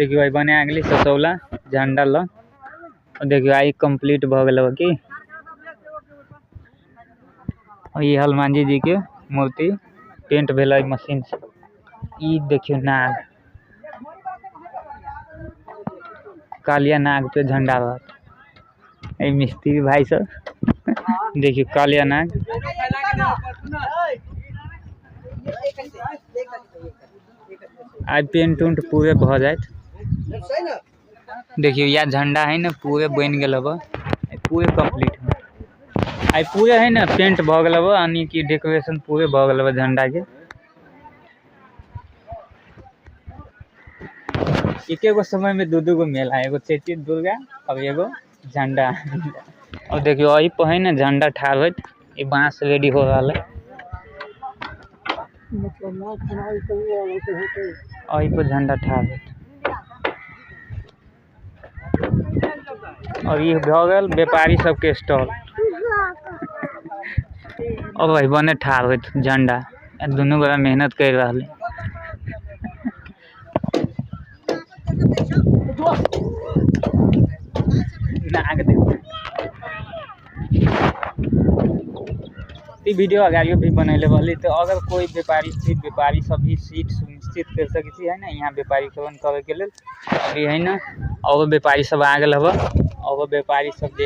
देखियो भाई बने आ गई ससौला झंडा ल देखियो आई कंप्लीट भ गल कि ये हनुमान जी के मूर्ति पेंट भेल मशीन से। ई देखियो नाग कालिया नाग पे झंडा रहत मिस्त्री भाई सब देखियो कालिया नाग आज पेंट उंट पूरे भ जाए। देखियो यह झंडा है ना पूरे बन गल पूरे कंप्लीट आई पूरे है ना पेंट भ गल यानी कि डेकोरेशन पूरे भ गल झंडा के। एक गो समय में दो गो मेला एगो चैती दुर्गा और एगो झंडा और देखियो अही पर है ना झंडा ठाड़ हो बांस रेडी हो रहा है अही पर झंडा ठाड़ हो और ये भ गल व्यापारी सबके स्टॉल और भाई बने ठाड़ हो झंडा दोनों गोरा मेहनत कर रहा है। वीडियो अगाड़ियो भी बनैले वाली तो अगर कोई व्यापारी सब भी सीट सुनिश्चित कर सके है ना यहाँ व्यापारीकरण करे के लिए अभी है ना और व्यापारी सब आ गए और व्यापारी सब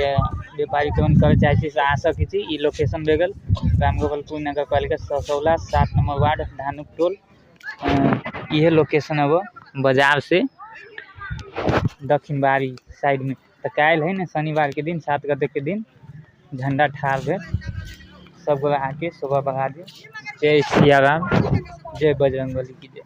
व्यापारीकरण करे चाहे से आ सके। ई लोकेशन बेगल रामगोपालपुर नगर पालिका Sasaula 7 number ward Dhanuk toll ये लोकेशन अब बाजार से दक्षिण बारी साइड में। तो कल है ना शनिवार के दिन 7 गते के दिन झंडा ठाड़ है सब आके शोभा बढ़ा दे। जय सिया राम जय बजरंगबली की जय।